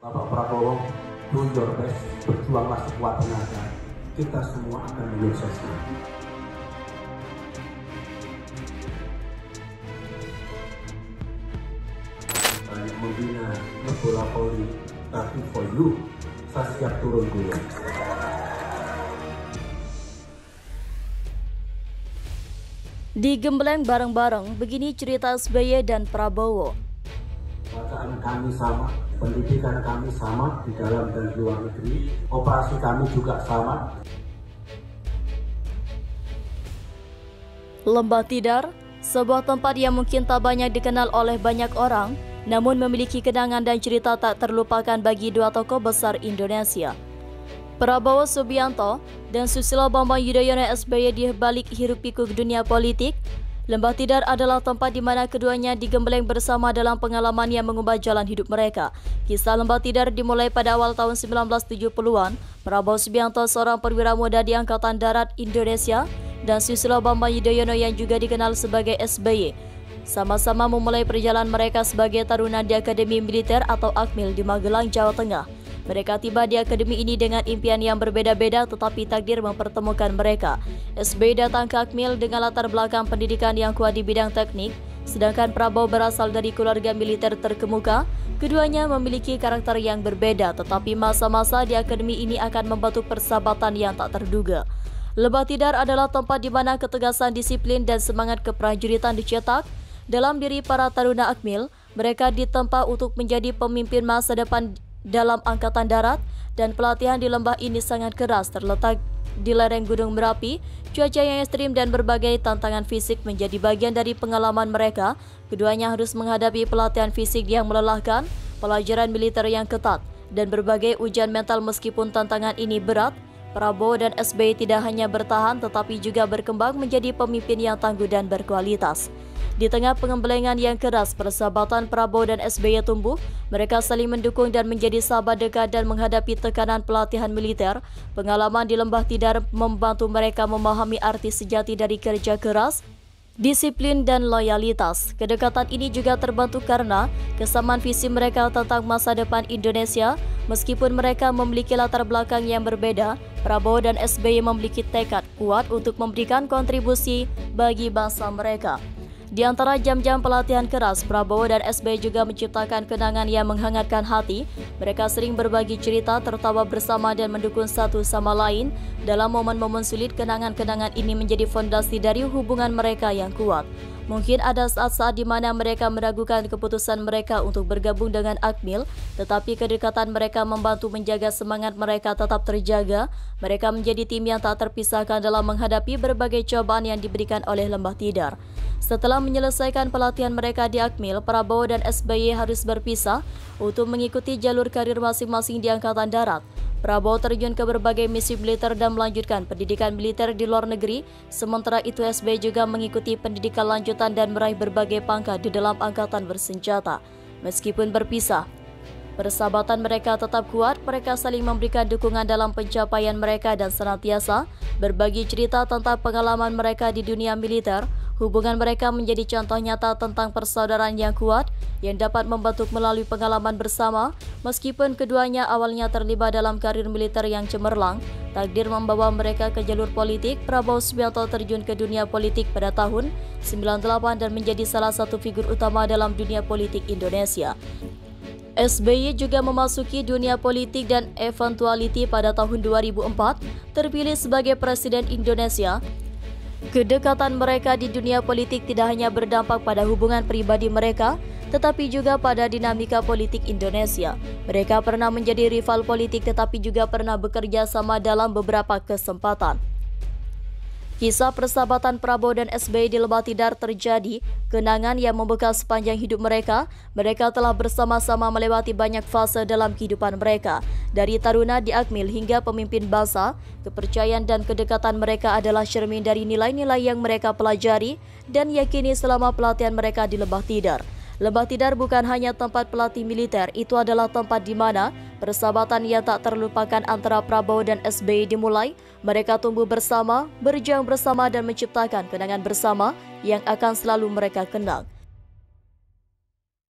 Bapak Prabowo, do your best, berjuanglah sekuat tenaga. Kita semua akan menyuksesnya. Banyak membina bola Polri, tapi for you, saya siap turun dulu. Digembleng bareng-bareng, begini cerita SBY dan Prabowo. Bacaan kami sama, pendidikan kami sama di dalam dan di luar negeri, operasi kami juga sama. Lembah Tidar, sebuah tempat yang mungkin tak banyak dikenal oleh banyak orang, namun memiliki kenangan dan cerita tak terlupakan bagi dua tokoh besar Indonesia. Prabowo Subianto dan Susilo Bambang Yudhoyono SBY di balik hiruk-pikuk dunia politik. Lembah Tidar adalah tempat di mana keduanya digembleng bersama dalam pengalaman yang mengubah jalan hidup mereka. Kisah Lembah Tidar dimulai pada awal tahun 1970-an. Prabowo Subianto, seorang perwira muda di Angkatan Darat Indonesia, dan Susilo Bambang Yudhoyono yang juga dikenal sebagai SBY, sama-sama memulai perjalanan mereka sebagai taruna di Akademi Militer atau Akmil di Magelang, Jawa Tengah. Mereka tiba di akademi ini dengan impian yang berbeda-beda, tetapi takdir mempertemukan mereka. SBY datang ke Akmil dengan latar belakang pendidikan yang kuat di bidang teknik, sedangkan Prabowo berasal dari keluarga militer terkemuka. Keduanya memiliki karakter yang berbeda, tetapi masa-masa di akademi ini akan membentuk persahabatan yang tak terduga. Lembah Tidar adalah tempat di mana ketegasan disiplin dan semangat keprajuritan dicetak dalam diri para taruna Akmil. Mereka ditempa untuk menjadi pemimpin masa depan dalam Angkatan Darat, dan pelatihan di lembah ini sangat keras. Terletak di lereng Gunung Merapi, cuaca yang ekstrim dan berbagai tantangan fisik menjadi bagian dari pengalaman mereka. Keduanya harus menghadapi pelatihan fisik yang melelahkan, pelajaran militer yang ketat, dan berbagai ujian mental. Meskipun tantangan ini berat, Prabowo dan SBY tidak hanya bertahan tetapi juga berkembang menjadi pemimpin yang tangguh dan berkualitas. Di tengah pengembelengan yang keras, persahabatan Prabowo dan SBY tumbuh. Mereka saling mendukung dan menjadi sahabat dekat dan menghadapi tekanan pelatihan militer. Pengalaman di Lembah Tidar membantu mereka memahami arti sejati dari kerja keras, disiplin, dan loyalitas. Kedekatan ini juga terbantu karena kesamaan visi mereka tentang masa depan Indonesia. Meskipun mereka memiliki latar belakang yang berbeda, Prabowo dan SBY memiliki tekad kuat untuk memberikan kontribusi bagi bangsa mereka. Di antara jam-jam pelatihan keras, Prabowo dan SBY juga menciptakan kenangan yang menghangatkan hati. Mereka sering berbagi cerita, tertawa bersama, dan mendukung satu sama lain. Dalam momen-momen sulit, kenangan-kenangan ini menjadi fondasi dari hubungan mereka yang kuat. Mungkin ada saat-saat di mana mereka meragukan keputusan mereka untuk bergabung dengan Akmil, tetapi kedekatan mereka membantu menjaga semangat mereka tetap terjaga. Mereka menjadi tim yang tak terpisahkan dalam menghadapi berbagai cobaan yang diberikan oleh Lembah Tidar. Setelah menyelesaikan pelatihan mereka di Akmil, Prabowo dan SBY harus berpisah untuk mengikuti jalur karir masing-masing di Angkatan Darat. Prabowo terjun ke berbagai misi militer dan melanjutkan pendidikan militer di luar negeri. Sementara itu SBY juga mengikuti pendidikan lanjutan dan meraih berbagai pangkat di dalam angkatan bersenjata. Meskipun berpisah, persahabatan mereka tetap kuat. Mereka saling memberikan dukungan dalam pencapaian mereka dan senantiasa berbagi cerita tentang pengalaman mereka di dunia militer. Hubungan mereka menjadi contoh nyata tentang persaudaraan yang kuat yang dapat membentuk melalui pengalaman bersama. Meskipun keduanya awalnya terlibat dalam karir militer yang cemerlang, takdir membawa mereka ke jalur politik. Prabowo Subianto terjun ke dunia politik pada tahun 98 dan menjadi salah satu figur utama dalam dunia politik Indonesia. SBY juga memasuki dunia politik dan eventuality pada tahun 2004, terpilih sebagai Presiden Indonesia. Kedekatan mereka di dunia politik tidak hanya berdampak pada hubungan pribadi mereka, tetapi juga pada dinamika politik Indonesia. Mereka pernah menjadi rival politik tetapi juga pernah bekerja sama dalam beberapa kesempatan. Kisah persahabatan Prabowo dan SBY di Lembah Tidar terjadi kenangan yang membekas sepanjang hidup mereka. Mereka telah bersama-sama melewati banyak fase dalam kehidupan mereka. Dari taruna di Akmil hingga pemimpin bangsa, kepercayaan dan kedekatan mereka adalah cermin dari nilai-nilai yang mereka pelajari dan yakini selama pelatihan mereka di Lembah Tidar. Lembah Tidar bukan hanya tempat pelatih militer, itu adalah tempat di mana persahabatan yang tak terlupakan antara Prabowo dan SBY dimulai. Mereka tumbuh bersama, berjuang bersama, dan menciptakan kenangan bersama yang akan selalu mereka kenang.